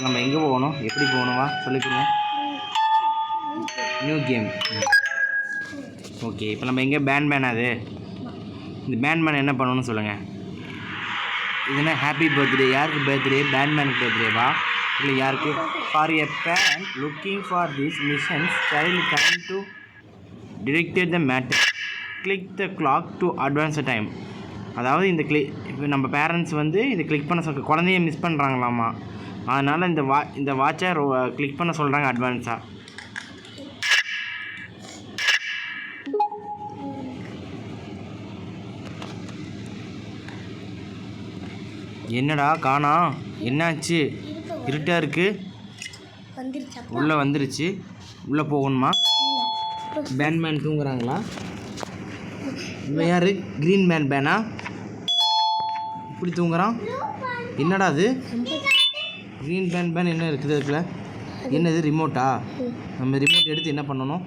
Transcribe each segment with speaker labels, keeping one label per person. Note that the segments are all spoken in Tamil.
Speaker 1: நம்ம எங்கே போகணும், எப்படி போகணுமா சொல்லிக்கோங்க. New game. ஓகே, இப்போ நம்ம எங்கே பேன் அது இந்த பேன் என்ன பண்ணணும்னு சொல்லுங்கள். இதுனா ஹாப்பி பர்த்டே. யாருக்கு பர்த்டே? பேன்மேனுக்கு பர்த்டேவா இல்லை யாருக்கு? For a parent looking for this missions child come to directed the matter click the clock to advance time. அதாவது இப்போ நம்ம பேரண்ட்ஸ் வந்து இதை கிளிக் பண்ண குழந்தைய மிஸ் பண்ணுறாங்களாமா, அதனால் இந்த வாட்சை கிளிக் பண்ண சொல்கிறாங்க அட்வான்ஸாக. என்னடா காணா, என்னாச்சு? இருட்டாக இருக்குது. உள்ளே வந்துருச்சு. உள்ளே போகணுமா? பேன்மேன் தூங்குறாங்களா? இவன் யார்? க்ரீன் பேனா இப்படி தூங்குறான்? என்னடா அது? க்ரீன் பேன் என்ன இருக்குது அதுக்குள்ள? என்னது? ரிமோட்டா? நம்ம ரிமோட் எடுத்து என்ன பண்ணணும்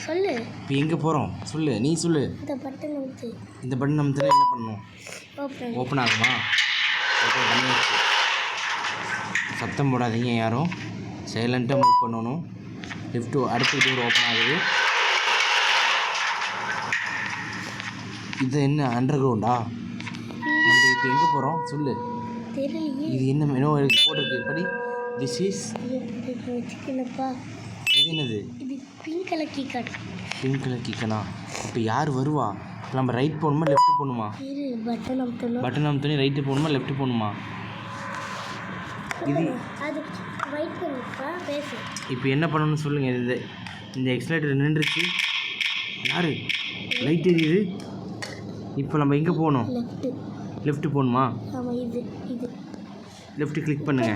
Speaker 2: சொல்லு.
Speaker 1: இப்போ எங்கே போகிறோம் சொல்லு, நீ சொல்லு. இந்த பட்டன் நமக்கு என்ன பண்ணணும்? ஓப்பன் ஆகுமா? ஓப்பன் பண்ணியாச்சு. சத்தம் போடாதீங்க யாரும், சைலண்ட்டாக மூவ் பண்ணணும். லிஃப்ட்டு அடுத்த டோர் ஓப்பன் ஆகுது. இது என்ன அண்டர் கிரவுண்டா? நம்ம இப்போ எங்கே போகிறோம் சொல்லு. இது என்ன மெனு போட்டிருக்கு படி. திஸ் இஸ் இது என்னது?
Speaker 2: Pink colour key card.
Speaker 1: Pink colour கீக்கனா? இப்போ யார் வருவா? இப்போ நம்ம ரைட் போகணுமா லெஃப்ட் போகணுமா? பட்டன் அமுத்தனே ரைட்டு போகணுமா லெஃப்ட் போகணுமா? இது இப்போ என்ன பண்ணணும்னு சொல்லுங்கள். இந்த எக்ஸலேட்டர் நின்றுச்சு. யார்? லைட் எரியுது. இப்போ நம்ம எங்கே போகணும்? லெஃப்ட் போகணுமா? லெஃப்ட் கிளிக் பண்ணுங்க.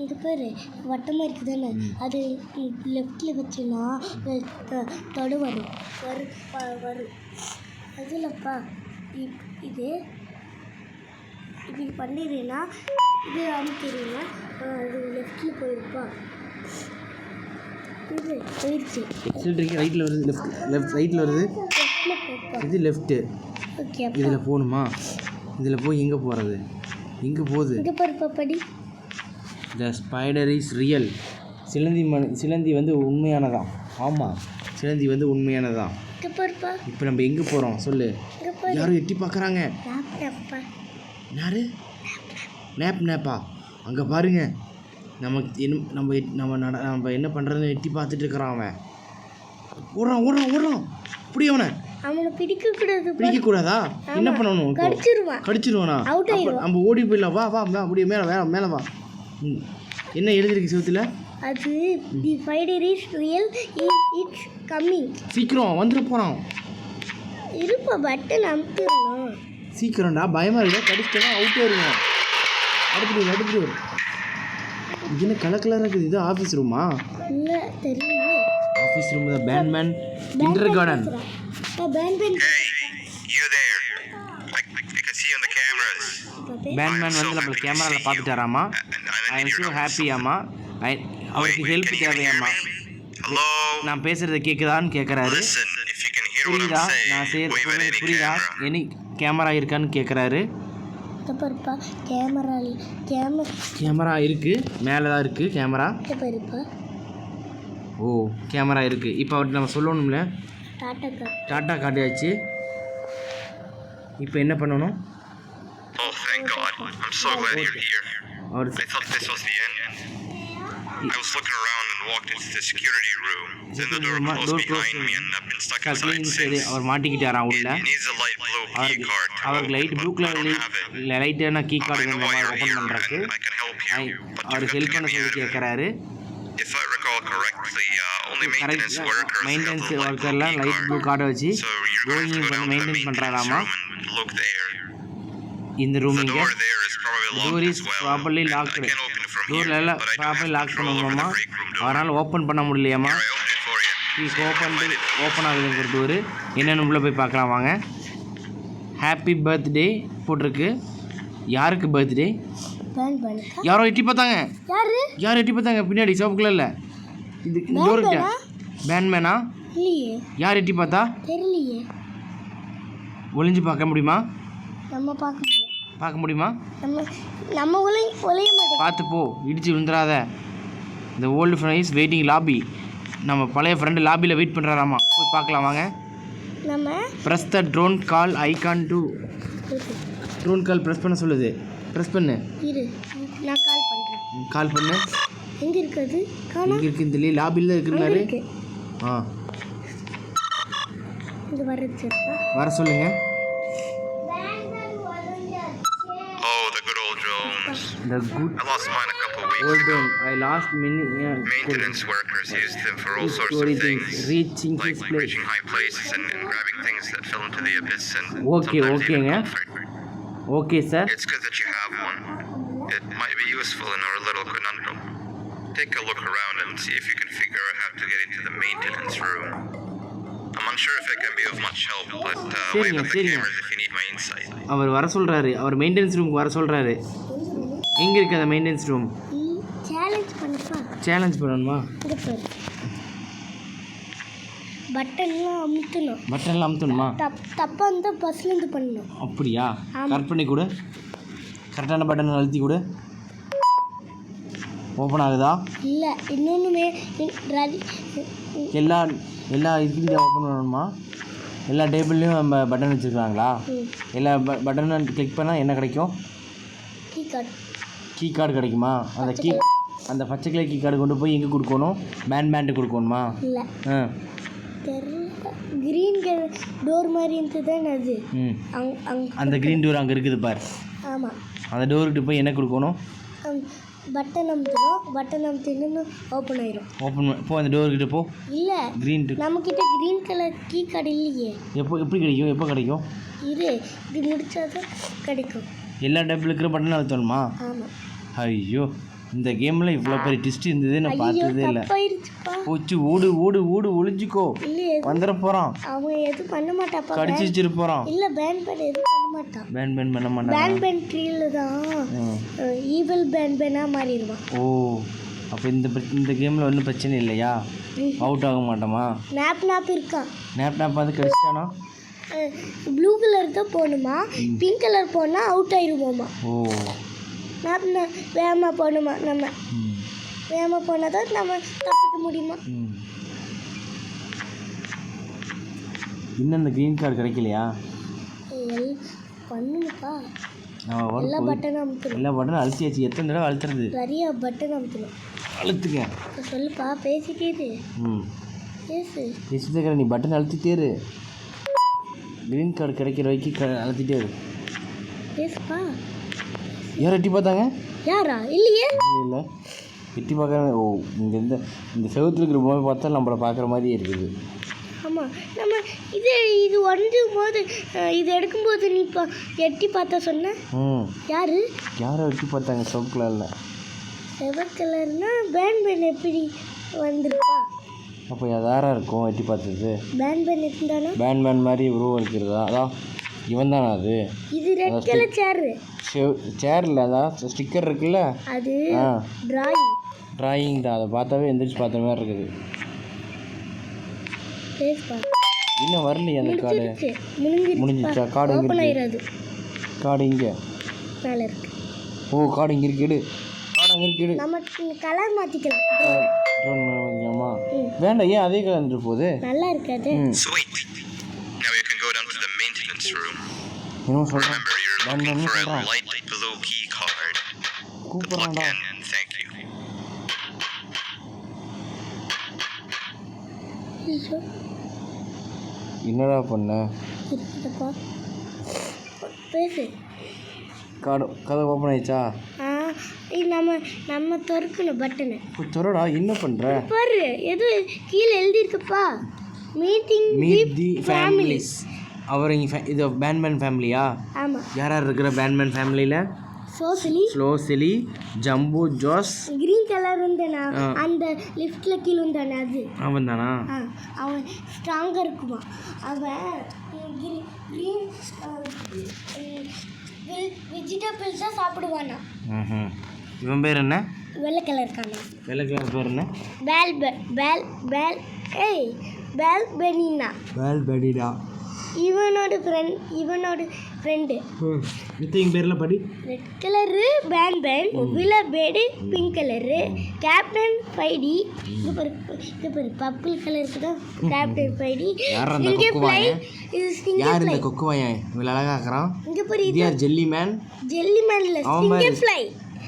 Speaker 2: இது பேர் வட்டமாக இருக்குது தானே, அது லெஃப்டில் வச்சுன்னா தொடு வரும் அதுலப்பா. இது இப்படி பண்ணிடுறீங்கன்னா இது அமுக்கிறீங்கன்னா அது லெஃப்டில் போயிருப்பா. இது போயிடுச்சு.
Speaker 1: எக்ஸலேட்டருக்கு ரைட்டில் வருது, லெஃப்ட் ரைட்டில் வருது. இது லெஃப்ட்டு.
Speaker 2: ஓகே,
Speaker 1: இதில் போகணுமா? இதில் போய் எங்கே போகிறது? எங்கே போகுது?
Speaker 2: இங்கே பாருப்பா படி.
Speaker 1: த ஸ்பைடர் இஸ் ரியல். சிலந்தி வந்து உண்மையானதான். ஆமாம், சிலந்தி வந்து உண்மையானதான். இப்போ நம்ம எங்கே போகிறோம் சொல்லு. யாரும் எட்டி பார்க்குறாங்க. யாரு? நேப்பா? அங்கே பாருங்க. நம்ம என்ன பண்ணுறதுன்னு எட்டி பார்த்துட்டு இருக்கிறான் அவன். ஓடுறான். இப்படி
Speaker 2: அவனை
Speaker 1: பிடிக்கக்கூடாதா? என்ன பண்ணணும்? கடிச்சிருவானா? நம்ம ஓடி போயிடலாம். வா அப்படியே மேலே வா. என்ன எழுதிருக்கு செவுத்துல?
Speaker 2: அது the spider is real, it's coming.
Speaker 1: சீக்கிரம் வந்துட போகிறான்.
Speaker 2: இருப்பா, பட்டன் அமுத்திடலாம்.
Speaker 1: சீக்கிரம்டா, பயமாக இல்லை. கடிச்சிட்டா அவுட்டே இருக்கும். அடுத்து இது என்ன கலராக இருக்குது? இது ஆஃபீஸ் ரூமா?
Speaker 2: இல்லை, தெரியல.
Speaker 1: ஆஃபீஸ் ரூம் தான். பேன்மேன் கிண்டர் கார்டன். பேன்மேன் வந்து நம்ம கேமராவில் பார்த்துட்டாராமா. I am so ஹாப்பியாம்மா. அவருக்கு ஹெல்ப் தேவையாம்மா. நான் பேசுகிறத கேட்குதான்னு கேட்குறாரு. புரியுதா? நான் செய்கிறது புரியுதா? எனி கேமரா இருக்கான்னு கேட்குறாரு. கேமரா இருக்குது, மேலே தான் இருக்குது கேமரா. ஓ, கேமரா இருக்குது. இப்போ அவர்கிட்ட நம்ம சொல்லணும்ல. டாட்டா காட்டியாச்சு. இப்போ என்ன பண்ணணும்?
Speaker 3: Oh, thank God. I'm so glad you're here. I thought this was the end. I was looking around and walked into the security room. Then the door closed behind me and I've been stuck inside since.
Speaker 1: அவர் மாட்டிக்கிட்டாராம் உள்ள.
Speaker 3: It needs a light blue key card.
Speaker 1: அவருக்கு லைட் ப்ளூ கலர் லைட்டான கீ கார்டு வேணும் ஓப்பன் பண்ணுறதுக்கு. அவருக்கு ஹெல்ப் பண்ண சொல்லி கேட்குறாரு.
Speaker 3: If I recall correctly, only maintenance workers
Speaker 1: maintenance ஒர்க்கர்லாம் லைட் ப்ளூ கார்டை வச்சு மெயின்டைன் பண்ணுறாராமா. இந்த ரூம் இங்கே. Door is properly locked. Door எல்லாம் ப்ராப்பர்லி லாக் பண்ணணுமாம்மா. அவரால் ஓப்பன் பண்ண முடியலையாம்மா. Open ஆகுதுங்கிற door. என்னென்னு உள்ளே போய் பார்க்கலாம் வாங்க. ஹாப்பி பர்த்டே போட்டிருக்கு. யாருக்கு பர்த்டே? யாரோ எட்டி பார்த்தாங்க. யார் எட்டி பார்த்தாங்க? பின்னாடி சிவப்பு கலர்ல. இது டோர்கிட்ட. பேன்மேனா? யார் எட்டி பார்த்தா?
Speaker 2: தெரியலையே.
Speaker 1: ஒளிஞ்சு பார்க்க முடியுமா?
Speaker 2: நம்ம பார்க்க முடியும்.
Speaker 1: பார்க்க முடியுமா?
Speaker 2: நம்ம ஒளிய மாட்டோம்.
Speaker 1: பார்த்து போ, இடிச்சு விழுந்துடாத. இந்த ஓல்டு ஃப்ரெண்ட்ஸ் வெயிட்டிங் லாபி. நம்ம பழைய ஃப்ரெண்டு லாபியில் வெயிட் பண்ணுறாராமா. போய் பார்க்கலாம் வாங்க.
Speaker 2: நம்ம
Speaker 1: press the drone call icon to. Drone call press பண்ண சொல்லுது. ப்ரெஸ் பண்ணு.
Speaker 2: இரு, நான் கால் பண்ணுறேன்.
Speaker 1: கால் பண்ணு.
Speaker 2: எங்கே இருக்குது?
Speaker 1: எங்கே இருக்குது? இந்த லாபியில் தான் இருக்குறாரு. ஆ,
Speaker 2: இது வரது
Speaker 3: வர சொல்லுங்க. Oh, the good old drones. I lost mine a couple of weeks ago.
Speaker 1: I lost many.
Speaker 3: Maintenance workers used them for all sorts of things, like reaching high places and grabbing things that fell into the abyss and sometimes even comfort.
Speaker 1: Okay, sir.
Speaker 3: It's good that you have one. It might be useful in our little conundrum. Take a look around and see if you can figure out how to get into the maintenance room. I'm unsure if it can be of much help, but wave at the cameras if you need my insight.
Speaker 1: அவர் வர சொல்றாரு. அவர் மெயின்டெனன்ஸ் ரூமுக்கு வர சொல்றாரு. எங்க இருக்கு அந்த மெயின்டெனன்ஸ் ரூம்?
Speaker 2: சேலஞ்ச் பண்ணப்பா.
Speaker 1: சேலஞ்ச் பண்ணணுமா?
Speaker 2: இங்க பாரு. பட்டன்லாம் அமுத்தணும்.
Speaker 1: பட்டன்லாம் அமுத்தணுமா?
Speaker 2: தப்பா இருந்தா பஸ்ல இருந்து பண்ணணும்.
Speaker 1: அப்படியா? கரெக்ட் பண்ணி கொடு. கரெக்டான பட்டன் அழுத்தி கொடு. ஓப்பன் ஆகுதா?
Speaker 2: இல்ல, இன்னொன்னுமே
Speaker 1: எல்லா இதுக்கும் ஓப்பன் பண்ணணுமா? எல்லா டேபிள்லையும் நம்ம பட்டன் வச்சுருக்காங்களா? எல்லா பட்டனும் கிளிக் பண்ணால் என்ன கிடைக்கும்? கீ கார்டு கிடைக்குமா? அந்த பச்சை கலர் கீ கார்டு கொண்டு போய் எங்கே கொடுக்கணும்? பேண்ட் கொடுக்கணுமா?
Speaker 2: இல்லை, கிரீன் டோர் மாதிரி இருந்தது அது.
Speaker 1: அந்த கிரீன் டோர் அங்கே இருக்குது பார்.
Speaker 2: ஆமாம்,
Speaker 1: அந்த டோருக்கு போய் என்ன கொடுக்கணும்?
Speaker 2: பட்டன் அமுத்தணும். பட்டன் அமுத்தின்னு ஓப்பன் ஆயிடும்.
Speaker 1: ஓப்பன் போ, அந்த டோர்கிட்ட போ.
Speaker 2: இல்லை,
Speaker 1: கிரீன்
Speaker 2: நம்மக்கிட்ட கிரீன் கலர் கீ கார்டு இல்லையே.
Speaker 1: எப்படி கிடைக்கும்? எப்போ கிடைக்கும்?
Speaker 2: இது முடிச்சாதான் கிடைக்கும்.
Speaker 1: எல்லா டேபிள் இருக்கிற பட்டன் அழுத்தணுமா?
Speaker 2: ஆமாம்.
Speaker 1: ஐயோ, இந்த கேமில் இவ்வளோ பெரிய ட்விஸ்ட் இருந்தது நான் பார்த்ததே இல்லை. போச்சு, ஓடு ஒளிஞ்சிக்கோ. வந்துட போகிறான்.
Speaker 2: அவன் எதுவும் பண்ண மாட்டாப்பா.
Speaker 1: கடிச்சு வச்சிட்டு போகிறான்.
Speaker 2: இல்லை, பேன் எதுவும் பண்ண மாட்டான்.
Speaker 1: பேன் பண்ண மாட்டான்.
Speaker 2: பேன் ட்ரீல தான் ஈவில் பேனாக மாறிடுவான்.
Speaker 1: ஓ, அப்போ இந்த கேமில் ஒன்றும் பிரச்சனை இல்லையா? அவுட் ஆக மாட்டோமா?
Speaker 2: நாப் இருக்கான்.
Speaker 1: நாப் வந்து கடிச்சிட்டானா?
Speaker 2: ப்ளூ கலர் தான் போகணுமா? பிங்க் கலர் போனால் அவுட் ஆயிடுவோமா?
Speaker 1: ஓ,
Speaker 2: நாப் வேகமாக போகணுமா? நம்ம வேகமாக போனால் தான் நம்ம தப்பிக்க முடியுமா?
Speaker 1: இன்னும் இந்த க்ரீன் கார்டு கிடைக்கலையா?
Speaker 2: பண்ணுப்பா. எல்லா பட்டனும் அமுத்தணும்.
Speaker 1: எல்லா பட்டனும் அழுத்தியாச்சு. எத்தனை தடவை அழுத்துறது?
Speaker 2: நிறைய பட்டன் அமுத்தணும்.
Speaker 1: அழுத்துங்க.
Speaker 2: சொல்லுப்பா, பேசிக்கிது.
Speaker 1: பேசிட்டு நீ பட்டன் அழுத்திட்டே இரு. க்ரீன் கார்டு கிடைக்கிற வரைக்கும் அழுத்திட்டே இரு.
Speaker 2: பேசுப்பா.
Speaker 1: யார் எட்டி பார்த்தாங்க?
Speaker 2: யாரா? இல்லையே.
Speaker 1: இல்லை, எட்டி பார்க்குறாங்க. ஓ, இங்கே இந்த செவத்துல இருக்கிற பொம்மை பார்த்தா நம்மளை பார்க்குற மாதிரியே இருக்குது.
Speaker 2: ஆமாம், நம்ம இது ஒன்றும் போது இது எடுக்கும்போது நீ எட்டி பார்த்தா சொன்ன. யாரோ
Speaker 1: எட்டி பார்த்தாங்க. செவப்பு கலரில்.
Speaker 2: செவப்பு கலர்னா பேன் எப்படி வந்துருப்பா?
Speaker 1: அப்போ யாராக இருக்கும் எட்டி பார்த்தது?
Speaker 2: பேன் இருந்தானா?
Speaker 1: பேன் மாதிரி உருவம் இருக்கிறதா? அதான் இவன் தானா அது?
Speaker 2: இது ரெட் கலர்
Speaker 1: சேரில் அதான் ஸ்டிக்கர் இருக்குல்ல,
Speaker 2: அது
Speaker 1: டிராயிங் தான். அதை பார்த்தாவே எந்திரிச்சு பார்த்த மாதிரி இருக்குது. இன்னும் வரலையே அந்த கார்டு. முடிஞ்சிச்சா? கார்டு இங்கே. கார்டு இங்கே
Speaker 2: மேலே இருக்கு.
Speaker 1: ஓ, கார்டு இங்கே இருக்கு. கார்டு அங்கே இருக்கு.
Speaker 2: நம்ம கலர் மாற்றிக்கலாம்.
Speaker 1: வேண்டாம், ஏன் அதே கலர் வந்துட்டு போகுது?
Speaker 2: நல்லா இருக்காது.
Speaker 3: Sweet. Now you can go down to the maintenance room.
Speaker 1: Remember,
Speaker 3: you're looking for a light blue key card. Good luck and thank you.
Speaker 1: என்னடா பண்ண?
Speaker 2: பேசு.
Speaker 1: கதை ஓப்பன் ஆயிடுச்சா?
Speaker 2: நம்ம திறக்கணும் பட்டனை.
Speaker 1: திறடா. என்ன பண்ணுற?
Speaker 2: பாரு, எது கீழே எழுதியிருக்குப்பா. மீட் தி ஃபேமிலிஸ்.
Speaker 1: அவர் இது பேன் ஃபேமிலியா?
Speaker 2: ஆமாம்.
Speaker 1: யார் இருக்கிற பேன் ஃபேமிலியில்? ஸ்லோசிலி, ஜம்போ, ஜோஸ்.
Speaker 2: கிரீன் கலர் இருந்தானா? அந்த லிஃப்ட்டில் கீழே இருந்தானே அது
Speaker 1: அவன் தானா?
Speaker 2: அவன் ஸ்ட்ராங்காக இருக்குமா? அவன் கிரீன் வெஜிடபிள்ஸாக சாப்பிடுவானா?
Speaker 1: இவன் பேர் என்ன?
Speaker 2: வெள்ளை கலர் காணா.
Speaker 1: வெள்ளை கலர் பேர் என்ன?
Speaker 2: பேல்பெனினா.
Speaker 1: பேல்பெனினா.
Speaker 2: இவனோட ஃப்ரெண்டு.
Speaker 1: மித்திங் பேரில் படி.
Speaker 2: ரெட் கலரு பேன் பேன், ஒவிலா பேடு பிங்க் கலரு, கேப்டன் ஃபைடி, இது பாரு பர்பிள் கலருக்கு தான் கேப்டன் ஃபைடி. இங்கே ஃப்ளை, இது
Speaker 1: யார் இந்த கொக்கு வாயன் இவ்வளோ அழகாக்குறான்?
Speaker 2: இங்கே பாரு
Speaker 1: இது யார்? Jelly man.
Speaker 2: ஜெல்லி மேன்ல இங்கே ஃப்ளை.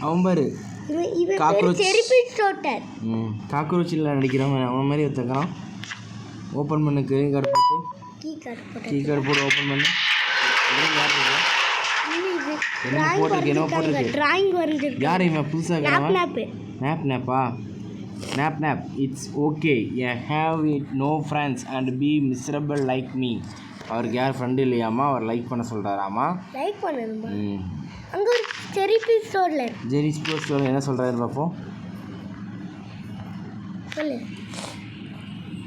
Speaker 1: அவன் பாரு
Speaker 2: இவன் பேர் செரிபிட் ரோட்டர்.
Speaker 1: காக்ரோச்சில் நடிக்கிறவன் அவன் மாதிரி ஒருத்தக்கிறான். ஓப்பன் பண்ணு கிரீன் கார்டு போட்டு. கீ கார்டு போட்டு ஓப்பன் பண்ணு. என்ன போட்டிருக்கு?
Speaker 2: டிராயிங் வரைஞ்சிருக்கு.
Speaker 1: யார் இவன் புதுசாக? நாப்பா. Nope it's okay have it no friends and be miserable like me. அவருக்கு யார் ஃப்ரெண்டு இல்லையாமா, அவர் லைக் பண்ண சொல்கிறாராமா.
Speaker 2: லைக் பண்ணணுமா? அங்கே ஒரு செரிபிட் ஸ்டோரில்
Speaker 1: ஸ்டோரில் என்ன சொல்கிறாரு பார்ப்போம்.
Speaker 2: சொல்லு.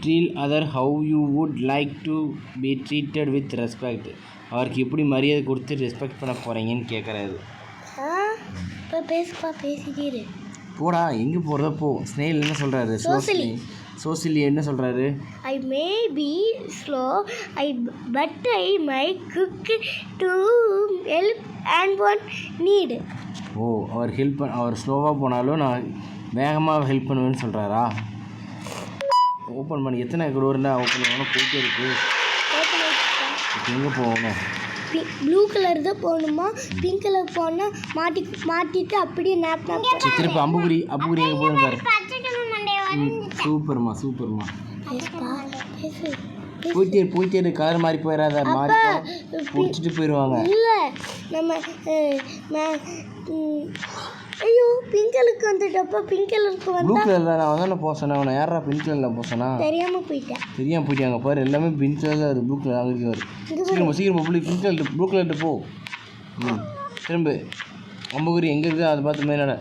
Speaker 1: Treat other how you would like to be treated with respect. அவருக்கு எப்படி மரியாதை கொடுத்து ரெஸ்பெக்ட் பண்ண போகிறீங்கன்னு கேட்குறாரு.
Speaker 2: இப்போ பேசுப்பா, பேசிட்டே
Speaker 1: போடா, எங்கே போகிறதோ போ. ஸ்னேல் என்ன சொல்கிறாரு? சோசிலி என்ன சொல்கிறாரு?
Speaker 2: I may be slow but I my quick to help and one need.
Speaker 1: Oh, அவர் ஸ்லோவாக போனாலும் நான் வேகமாக ஹெல்ப் பண்ணுவேன்னு சொல்கிறாரா? ஓப்பன் பண்ணி எத்தனை டோர்னா ஓப்பன் பண்ணணும்? போயிட்டே இருக்கு. எங்கே போகணும்?
Speaker 2: ப்ளூ கலர் தான் போகணுமா? பிங்க் கலர் போனால் மாட்டிட்டு அப்படியே நாப்
Speaker 1: திருப்பி அம்புகுரி எங்கே போகணும் பாரு. சூப்பர்மா. போயிட்டே இரு. கலர் மாறி போயிடாத. மாறி பிடிச்சிட்டு போயிடுவாங்க.
Speaker 2: இல்லை நம்ம ஐயோ பிங்க் கலருக்கு வந்துட்டப்பா. பிங்க் கலருக்கு
Speaker 1: ப்ளூ கலர் தான் நான் தானே போக சொன்னேன். அவனை யாரா பிங்க் கலரில் போக சொன்னா?
Speaker 2: தெரியாமல் போயிட்டாங்க
Speaker 1: பாரு. எல்லாமே பிங்க் கலர் தான் இருக்குது. ப்ளூ கலர் அங்கே வரும். சீக்கிரமா பிங்க் கலர் ப்ளூ கலர்ட்டு போ. திரும்ப அம்புகுரி எங்கே இருக்குது அதை பார்த்து மேலே.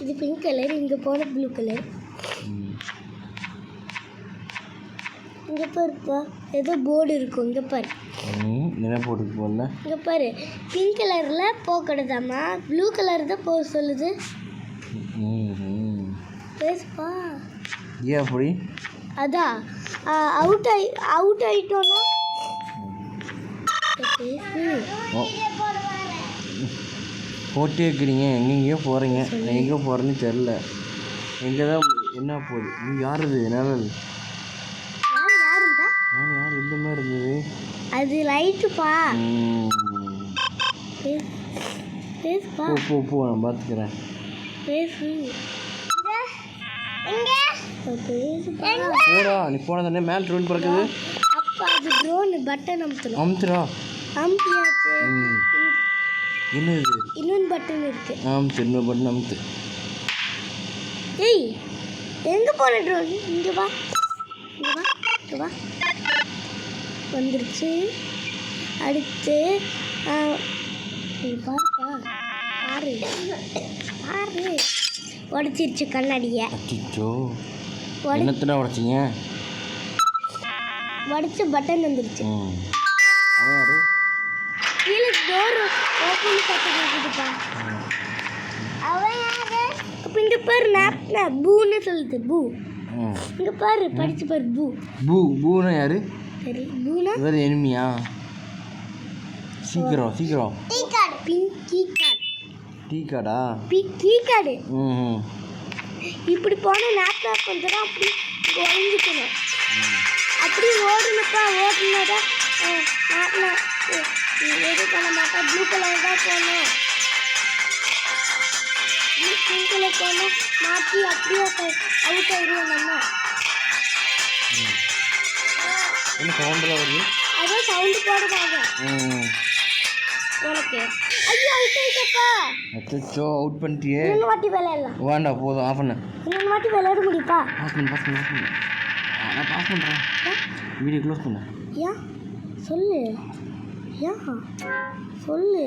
Speaker 2: இது பிங்க் கலர், இங்கே போன ப்ளூ கலர். இங்கே பாருப்பா, ஏதோ போர்டு இருக்கும். இங்கே பாரு.
Speaker 1: என்ன போட்டுக்கு போடல?
Speaker 2: இங்கே பாரு, பிங்க் கலரில் போகக்கூடாதாம்மா, ப்ளூ கலர் தான் போக சொல்லுது. பேசுப்பா.
Speaker 1: ஏன் அப்படி?
Speaker 2: அதான் அவுட் ஆயிட்டோன்னா
Speaker 1: போட்டே இருக்கிறீங்க. எங்கெங்கேயோ போகிறீங்க. எங்கே போகிறேன்னு தெரில. எங்கே தான் என்ன போகுது? நீ யார்? இது நிழல் யார் இந்த மாதிரி இருந்தது?
Speaker 2: அது லைட்டுப்பா. பேசுப்பா.
Speaker 1: போ நான் பார்த்துக்கிறேன்.
Speaker 2: பேசு.
Speaker 1: போடா, நீ போன தானே மேலே ட்ரோன் பறக்குது.
Speaker 2: அப்பா அது ட்ரோன் பட்டன்
Speaker 1: அமுத்துறா.
Speaker 2: அமுத்தியாச்சு.
Speaker 1: என்னது?
Speaker 2: இன்னொன்று பட்டன் இருக்கு.
Speaker 1: இன்னொரு பட்டன் அமுத்து.
Speaker 2: ஏய், எங்கே போன ட்ரோன்? இங்கே வா. வந்துருச்சு. அடுத்து பாரு உடச்சிருச்சு கண்ணாடியை.
Speaker 1: என்னத்தடா உடச்சிங்க?
Speaker 2: உடச்சி பட்டன் வந்துருச்சு. கீழே டோர் ஓப்பன் பார்த்துக்கிட்டுப்பா. அப்போ இங்கே பாரு, நாப் பூன்னு சொல்லுது. பூ இங்கே பாரு, படிச்சு பாரு.
Speaker 1: பூனா யாரு?
Speaker 2: சரி, பூனா
Speaker 1: வேறு எனிமியா? சீக்கிரம் டீ கார்டா?
Speaker 2: Key card. இப்படி போனால் லேப்டாப் வந்துடும். அப்படி ஒழிஞ்சிக்கணும். அப்படி ஓடணுப்பா. ஓடுனாதான் எது பண்ண மாட்டா. ப்ளூ கலர் தான் போகணும். பிங்க் கலர் போகணும். மாற்றி அப்படியே அவுட் ஆயிடுவோம் நம்ம.
Speaker 1: என்ன சவுண்டில் வருது?
Speaker 2: அதான் சவுண்டு போடுவாங்க உனக்கு. ஐயோ அவுட் ஆயிட்டப்பா.
Speaker 1: அச்சோ, அவுட் பண்ணிட்டியே.
Speaker 2: இன்னொரு வாட்டி விளையாடலாம்.
Speaker 1: வேண்டாம், போதும். ஆஃப் பண்ண.
Speaker 2: இன்னொரு வாட்டி விளையாட முடியுப்பா?
Speaker 1: பாஸ் பண்ணு. நான் பாஸ் பண்ணுறேன். வீடியோ க்ளோஸ் பண்ண.
Speaker 2: சொல்லு. சொல்லு.